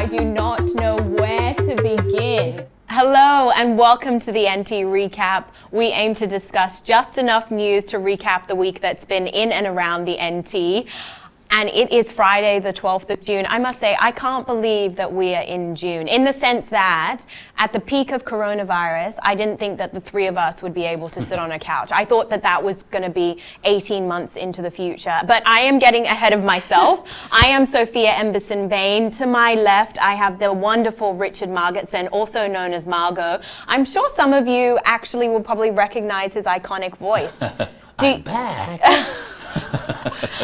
I do not know where to begin. Hello and welcome to the NT Recap. We aim to discuss just enough news to recap the week that's been in and around the NT. And it is Friday, the 12th of June. I must say, I can't believe that we are in June, in the sense that at the peak of coronavirus, I didn't think that the three of us would be able to sit on a couch. I thought that that was going to be 18 months into the future. But I am getting ahead of myself. I am Sophia Emberson-Bain. To my left, I have the wonderful Richard Margetson, also known as Margo. I'm sure some of you actually will probably recognize his iconic voice. I'm back.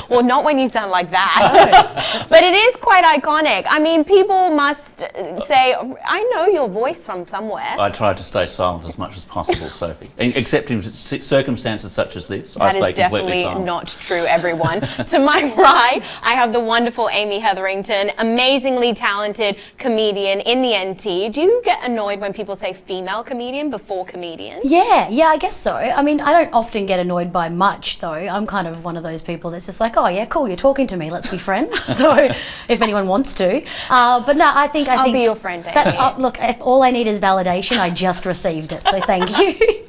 Well, not when you sound like that. But it is quite iconic. I mean, people must say, I know your voice from somewhere. I try to stay silent as much as possible, Sophie. Except in circumstances such as this, I stay completely silent. That is definitely not true, everyone. To my right, I have the wonderful Amy Hetherington, amazingly talented comedian in the NT. Do you get annoyed when people say female comedian before comedian? Yeah, I guess so. I mean, I don't often get annoyed by much, though. I'm kind of one of those people that's just like, oh yeah, cool, you're talking to me, let's be friends. So if anyone wants to. But no, I think I'll be your friend, Amy. Look, if all I need is validation, I just received it, so thank you.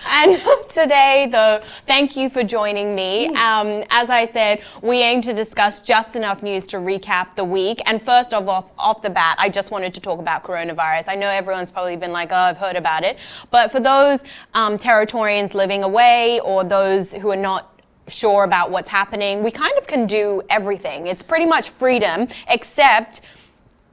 And today, though, thank you for joining me. As I said, we aim to discuss just enough news to recap the week. And first off the bat, I just wanted to talk about coronavirus. I know everyone's probably been like, oh, I've heard about it. But for those Territorians living away or those who are not sure about what's happening, we kind of can do everything. It's pretty much freedom, except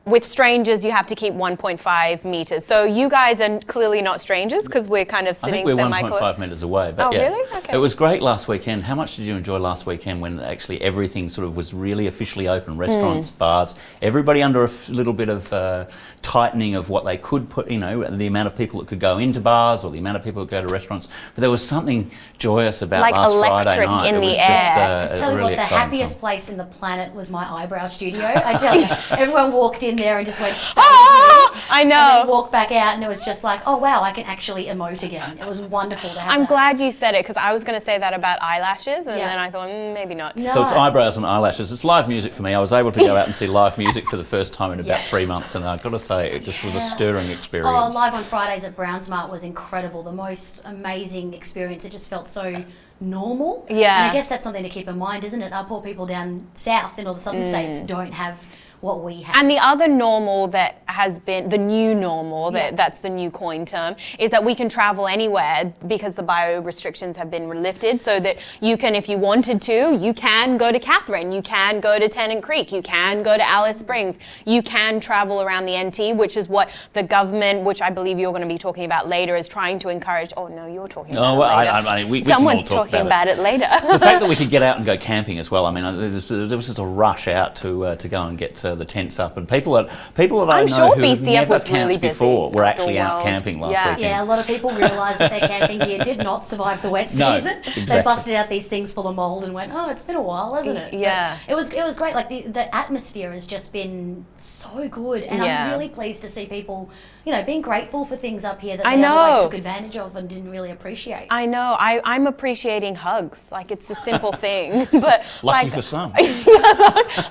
with strangers, you have to keep 1.5 meters. So you guys are clearly not strangers because we're kind of sitting semi-close. I think we're 1.5 meters away. But yeah. Really? Okay. It was great last weekend. How much did you enjoy last weekend when actually everything sort of was really officially open? Restaurants, bars, everybody under a little bit of tightening of what they could put, you know, the amount of people that could go into bars or the amount of people that go to restaurants. But there was something joyous about like last Friday electric night. in it was the air. just I tell you really what, the exciting happiest time. place in the planet was my eyebrow studio. I tell you, everyone walked in there and just went, I know. And then walked back out and it was just like, oh wow, I can actually emote again. It was wonderful to have I'm that. glad you said it because I was going to say that about eyelashes and then I thought, maybe not. No. So it's eyebrows and eyelashes. It's live music for me. I was able to go out and see live music for the first time in about 3 months, and I've got to say, it just was a stirring experience. Oh, live on Fridays at Brownsmart was incredible. The most amazing experience. It just felt so normal. Yeah. And I guess that's something to keep in mind, isn't it? Our poor people down south in all the southern states don't have what we have. And the other normal that has been, the new normal, that's the new coin term, is that we can travel anywhere because the bio restrictions have been lifted so that you can, if you wanted to, you can go to Catherine, you can go to Tennant Creek, you can go to Alice Springs, you can travel around the NT, which is what the government, which I believe you're going to be talking about later, is trying to encourage. Oh no, you're talking about it later. We can all Someone's talk talking about it later. The fact that we could get out and go camping as well. I mean, there was just a rush out to go and get the tents up, and people that I know who have never camped before were actually out camping last weekend. Yeah, a lot of people realised that their camping gear did not survive the wet season. No, exactly. They busted out these things full of mould and went, oh, it's been a while, hasn't it? Yeah. But it was great. Like the atmosphere has just been so good, and I'm really pleased to see people, you know, being grateful for things up here that they otherwise took advantage of and didn't really appreciate. I know. I'm appreciating hugs. Like, it's a simple thing, but lucky for some.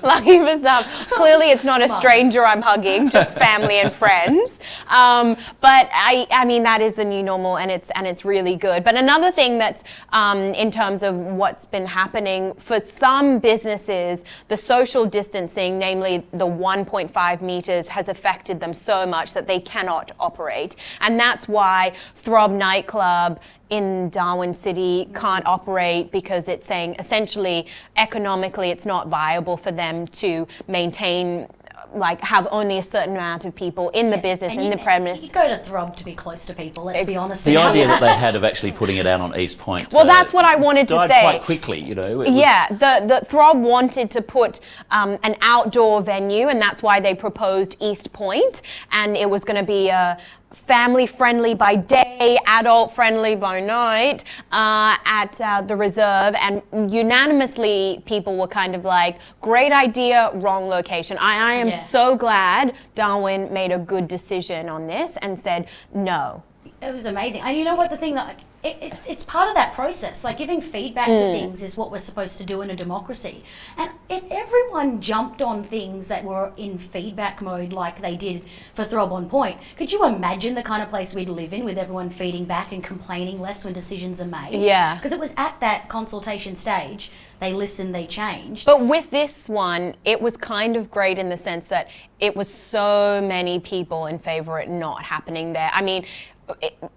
Lucky for some. Clearly, it's not a stranger I'm hugging, just family and friends. But I mean, that is the new normal, and it's really good. But another thing that's in terms of what's been happening for some businesses, the social distancing, namely the 1.5 meters, has affected them so much that they cannot operate, and that's why Throb nightclub in Darwin City can't operate, because it's saying essentially economically it's not viable for them to maintain, like, have only a certain amount of people in the business, in the premise. You go to Throb to be close to people, let's be honest. The idea that they had of actually putting it out on East Point. Well, that's what I wanted to say. Died quite quickly, you know. The Throb wanted to put an outdoor venue, and that's why they proposed East Point, and it was going to be a family-friendly by day, adult-friendly by night at the reserve, and unanimously people were kind of like, great idea, wrong location. I am so glad Darwin made a good decision on this and said no. It was amazing. And you know what, the thing that it's part of that process. Like giving feedback to things is what we're supposed to do in a democracy. And if everyone jumped on things that were in feedback mode like they did for Throb on Point, could you imagine the kind of place we'd live in with everyone feeding back and complaining less when decisions are made? Yeah. Because it was at that consultation stage, they listened, they changed. But with this one, it was kind of great in the sense that it was so many people in favour of it not happening there. I mean,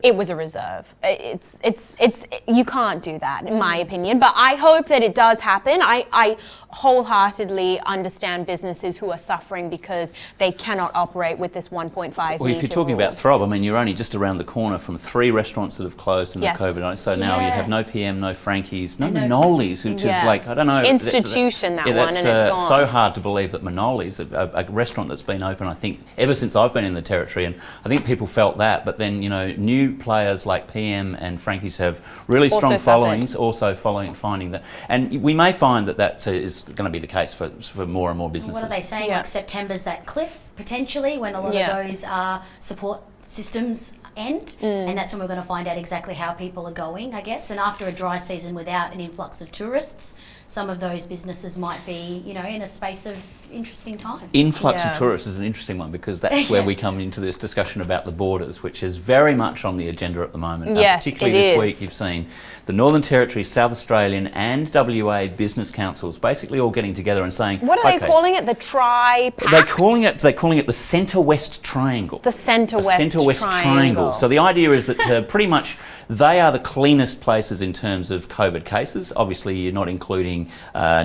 it was a reserve. It's you can't do that, in my opinion. But I hope that it does happen. I wholeheartedly understand businesses who are suffering because they cannot operate with this 1.5 Well, if you're talking about Throb, I mean, you're only just around the corner from 3 restaurants that have closed in the COVID. So now you have no PM, no Frankie's, no Manoli's, which is like, I don't know. Institution, that one, and it's gone. So hard to believe that Manoli's, a restaurant that's been open, I think, ever since I've been in the Territory, and I think people felt that, but then, you know, new players like PM and Frankie's have really strong followings, finding that. And we may find that is going to be the case for more and more businesses. What are they saying? Like September's that cliff, potentially, when a lot of those support systems end, and that's when we're going to find out exactly how people are going, I guess. And after a dry season without an influx of tourists, some of those businesses might be, you know, in a space of interesting times. Influx of tourists is an interesting one, because that's where we come into this discussion about the borders, which is very much on the agenda at the moment. Yes, particularly this week, you've seen the Northern Territory, South Australian and WA business councils basically all getting together and saying, what are they calling it? The Tri-Pact? They're calling it the Centre-West Triangle. The Centre-West Triangle. So the idea is that pretty much they are the cleanest places in terms of COVID cases. Obviously, you're not including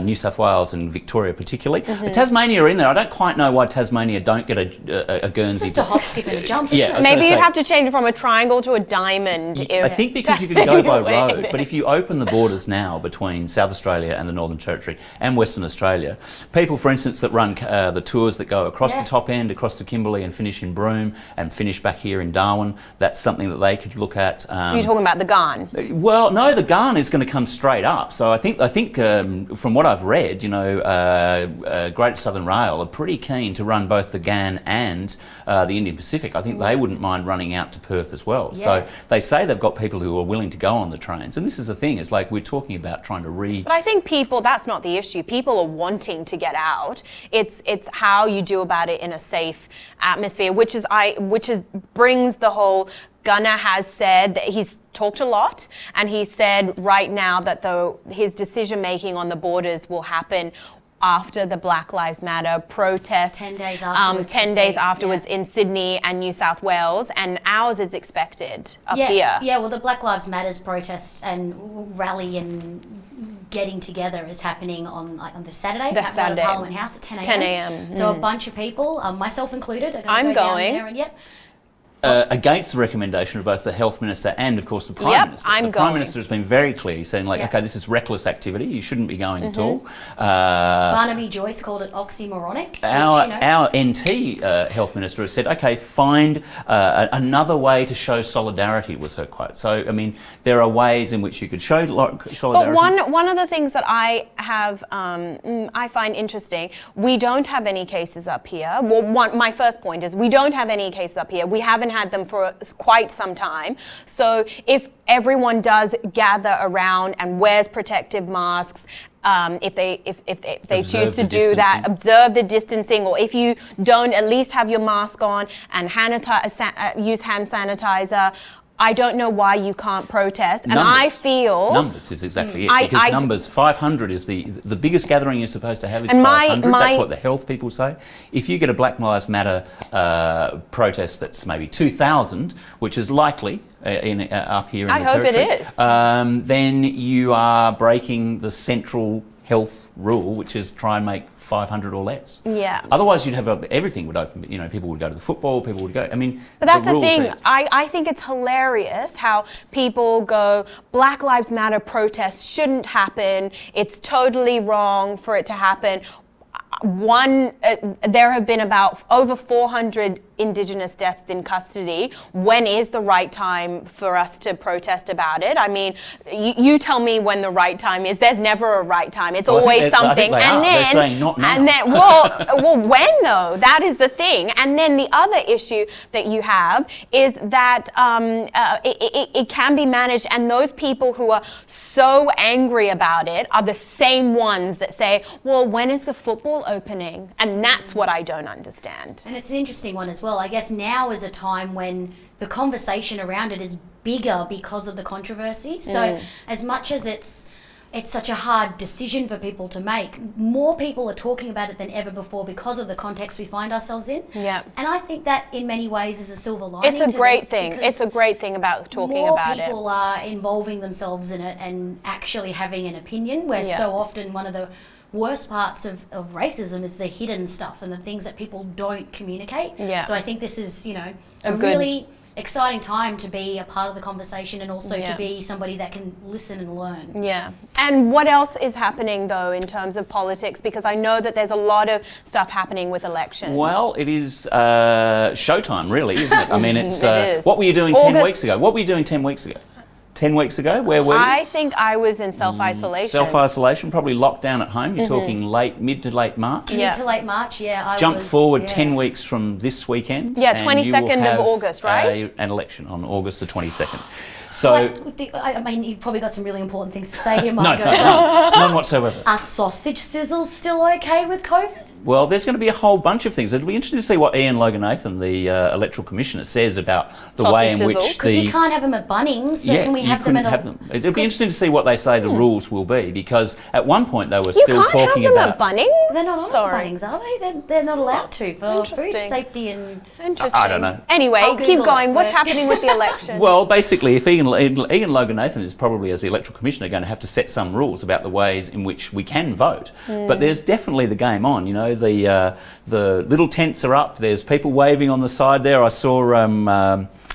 New South Wales and Victoria particularly. But Tasmania are in there. I don't quite know why Tasmania don't get a Guernsey. It's just a hop, skip and a jump. Yeah, maybe you'd have to change it from a triangle to a diamond. I think because you can go by road. But if you open the borders now between South Australia and the Northern Territory and Western Australia, people, for instance, that run the tours that go across the top end, across the Kimberley and finish in Broome and finish back here in Darwin, that's something that they could look at. You're talking about the Garn? Well, no, the Garn is going to come straight up. So I think from what I've read, you know, Great Southern Rail are pretty keen to run both the Garn and the Indian Pacific. I think they wouldn't mind running out to Perth as well. Yeah. So they say they've got people who are willing to go on the trains. And this is the thing, it's like we're talking about trying to But I think that's not the issue. People are wanting to get out. It's how you do about it in a safe atmosphere, which brings the whole. Gunnar has said that he's talked a lot, and he said right now that his decision making on the borders will happen after the Black Lives Matter protests. 10 days afterwards. 10 days afterwards in Sydney and New South Wales, and ours is expected up here. Yeah, well, the Black Lives Matters protest and rally and getting together is happening on the Saturday. The Saturday. At Parliament House at 10 a.m. 10 a.m. So a bunch of people, myself included, are I'm go going. down there and against the recommendation of both the Health Minister and, of course, the Prime Minister. The Prime Minister has been very clear, saying, okay, this is reckless activity, you shouldn't be going at all. Barnaby Joyce called it oxymoronic. Our NT Health Minister has said, okay, find another way to show solidarity, was her quote. So, I mean, there are ways in which you could show solidarity. But one of the things that I have, I find interesting, we don't have any cases up here. Well, my first point is we don't have any cases up here. We haven't had them for quite some time. So if everyone does gather around and wears protective masks, if they choose to do that, observe the distancing, or if you don't, at least have your mask on and use hand sanitizer. I don't know why you can't protest. And I feel... Numbers is exactly it. Because numbers, 500 is the biggest gathering you're supposed to have is 500. That's what the health people say. If you get a Black Lives Matter protest that's maybe 2,000, which is likely up here in the Territory. I hope it is. Then you are breaking the central health rule, which is try and make 500 or less. Yeah. Otherwise, you'd have everything would open. You know, people would go to the football. People would go. I mean, but that's the thing. I think it's hilarious how people go, Black Lives Matter protests shouldn't happen. It's totally wrong for it to happen. There have been about over 400 Indigenous deaths in custody. When is the right time for us to protest about it? I mean, you tell me when the right time is. There's never a right time. It's always something. They're saying not now. And then, well, when though? That is the thing. And then the other issue that you have is that it can be managed, and those people who are so angry about it are the same ones that say, well, when is the football opening? And that's what I don't understand. And it's an interesting one as well. I guess now is a time when the conversation around it is bigger because of the controversy. So as much as it's such a hard decision for people to make, more people are talking about it than ever before because of the context we find ourselves in. Yeah. And I think that in many ways is a silver lining. It's a great thing. It's a great thing about talking about it. More people are involving themselves in it and actually having an opinion, where so often one of the worst parts of racism is the hidden stuff and the things that people don't communicate. Yeah. So I think this is, a really exciting time to be a part of the conversation, and also to be somebody that can listen and learn. Yeah. And what else is happening though in terms of politics? Because I know that there's a lot of stuff happening with elections. Well, it is showtime, really, isn't it? I mean, it's It is. what were you doing 10 weeks ago? What were you doing 10 weeks ago? 10 weeks ago, where were you? I think I was in self-isolation. Self-isolation, probably locked down at home. You're talking mid to late March. Mid to late March, I Jump forward 10 weeks from this weekend. Yeah, and you will 22nd have of August, right? An election on August the 22nd. So, I mean, you've probably got some really important things to say here, no, Margo. none whatsoever. Are sausage sizzles still okay with COVID? Well, there's going to be a whole bunch of things. It'll be interesting to see what Ian Loganathan, the Electoral Commissioner, says about the way in which because you can't have them at Bunnings, so can we have them at It'll be interesting to see what they say the rules will be, because at one point they were You still can't talking have them about... at Bunnings? They're not on Bunnings, are they? They're not allowed to for food Interesting. safety and... Interesting. I don't know. Anyway, I'll keep Google going. it. What's happening with the election? Well, basically, if Ian Loganathan is probably, as the Electoral Commissioner, going to have to set some rules about the ways in which we can vote. But there's definitely the game on. The little tents are up. There's people waving on the side there. I saw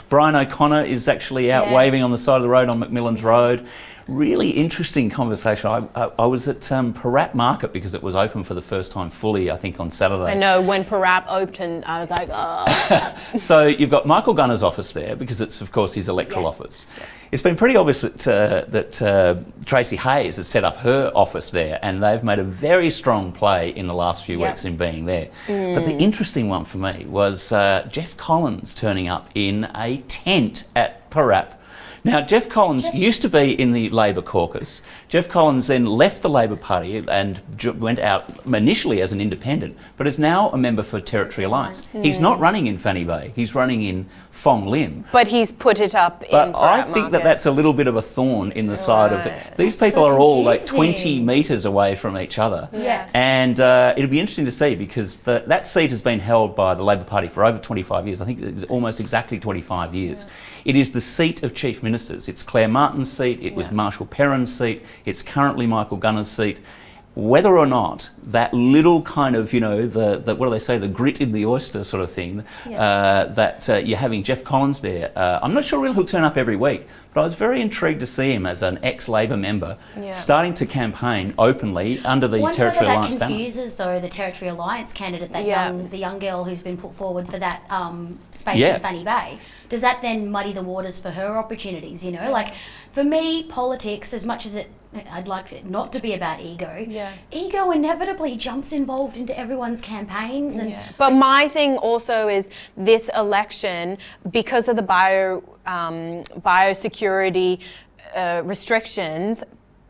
Brian O'Connor is actually out waving on the side of the road on McMillan's Road. Really interesting conversation. I was at Parat Market because it was open for the first time fully, I think, on Saturday. I know, when Parat opened, I was like, oh. So you've got Michael Gunner's office there because it's, of course, his electoral office. Yeah. It's been pretty obvious that Tracy Hayes has set up her office there, and they've made a very strong play in the last few weeks in being there. But the interesting one for me was Jeff Collins turning up in a tent at Parat. Now, Jeff Collins used to be in the Labor caucus. Jeff Collins then left the Labor Party and went out initially as an independent, but is now a member for Territory Alliance. He's not running in Fanny Bay, he's running in Fong Lim. But he's put it up in Parat But I think Market. that's a little bit of a thorn in the side of it. These people are all like 20 metres away from each other. Yeah. And it'll be interesting to see, because that seat has been held by the Labor Party for over 25 years. I think it's almost exactly 25 years. It is the seat of Chief Ministers. It's Claire Martin's seat, it was Marshall Perrin's seat, it's currently Michael Gunner's seat. Whether or not that little kind of, the what do they say, the grit in the oyster sort of thing, that you're having Jeff Collins there. I'm not sure really he'll turn up every week, but I was very intrigued to see him as an ex-Labor member starting to campaign openly under the Territory Alliance banner. That confuses, though, the Territory Alliance candidate, the young girl who's been put forward for that space in Fanny Bay. Does that then muddy the waters for her opportunities? Like, for me, politics, as much as I'd like it not to be about ego. Ego inevitably jumps involved into everyone's campaigns. But my thing also is this election, because of the biosecurity restrictions,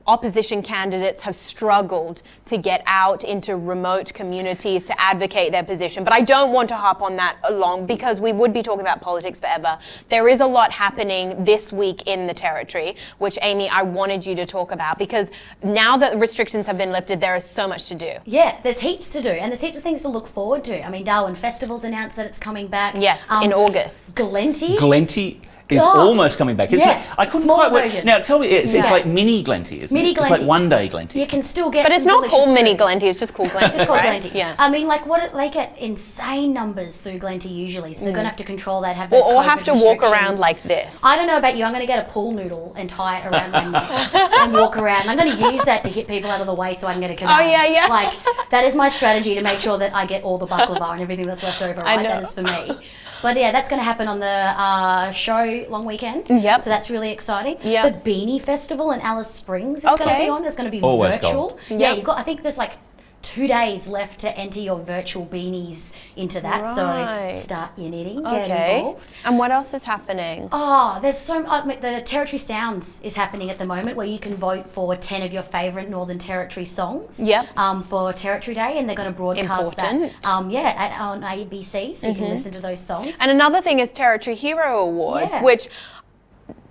opposition candidates have struggled to get out into remote communities to advocate their position. But I don't want to hop on that along, because we would be talking about politics forever. There is a lot happening this week in the Territory, which, Amy, I wanted you to talk about, because now that restrictions have been lifted, there is so much to do. Yeah, there's heaps to do, and there's heaps of things to look forward to. I mean, Darwin Festival's announced that it's coming back. Yes, in August. Glenty. is almost coming back, isn't Yeah, it? I couldn't smaller quite version. Now, tell me, it's Yeah. like mini Glenty, isn't Mini it? It's Glenty. like one day Glenty. You can still get But it's some not delicious called mini food. Glenty, it's just called Glenty. It's just called right? Glenty. Yeah. I mean, like, they get insane numbers through Glenty usually, so they're going to have to control that, have Or, those or COVID have to walk around restrictions. like this. I don't know about you, I'm going to get a pool noodle and tie it around my neck and walk around. I'm going to use that to hit people out of the way so I can get a kebab. Oh, yeah. Like, that is my strategy to make sure that I get all the baklava and everything that's left over, right? know. That is for me. But yeah, that's going to happen on the show long weekend. Yep. So that's really exciting. Yep. The Beanie Festival in Alice Springs is going to Okay. be on. It's going to be Always virtual. gold. Yeah, Yep. you've got, I think there's like 2 days left to enter your virtual beanies into that. Right. So start your knitting, get Okay. involved. And what else is happening? Oh, there's the Territory Sounds is happening at the moment, where you can vote for 10 of your favourite Northern Territory songs. Yep. For Territory Day, and they're going to broadcast Important. that. On ABC, so you can listen to those songs. And another thing is Territory Hero Awards, Yeah. which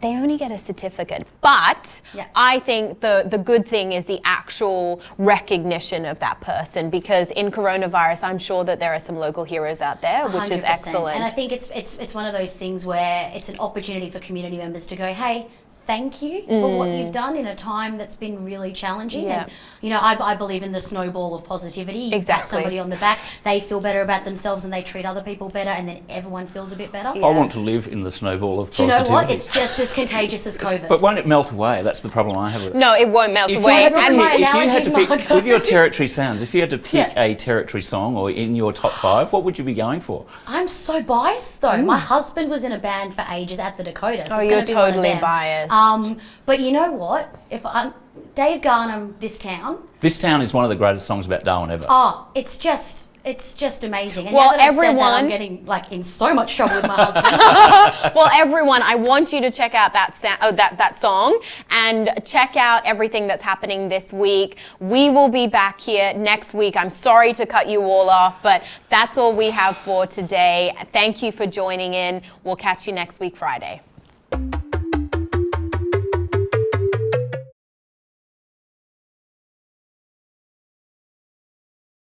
they only get a certificate. But Yeah. I think the good thing is the actual recognition of that person, because in coronavirus, I'm sure that there are some local heroes out there, which is 100%. excellent. And I think it's one of those things where it's an opportunity for community members to go, hey, thank you for what you've done in a time that's been really challenging. Yeah. And, you know, I believe in the snowball of positivity. You pat Exactly. somebody on the back, they feel better about themselves and they treat other people better, and then everyone feels a bit better. I want to live in the snowball of Do you positivity. know what? It's just as contagious as COVID. But won't it melt away? That's the problem I have with it. No, it won't melt If you away. had to And pick- my if you had to analogies, pick Margo. with your Territory Sounds, if you had to pick Yeah. a Territory song or in your top 5, what would you be going for? I'm so biased though. My husband was in a band for ages at the Dakota. So Oh, it's you're gonna be one of totally them. biased. But you know what? Dave Garnham, This Town. This Town is one of the greatest songs about Darwin ever. Oh, it's just amazing. And Well, now that I've said that, everyone- I'm getting like in so much trouble with my husband. Well, everyone, I want you to check out that song and check out everything that's happening this week. We will be back here next week. I'm sorry to cut you all off, but that's all we have for today. Thank you for joining in. We'll catch you next week, Friday.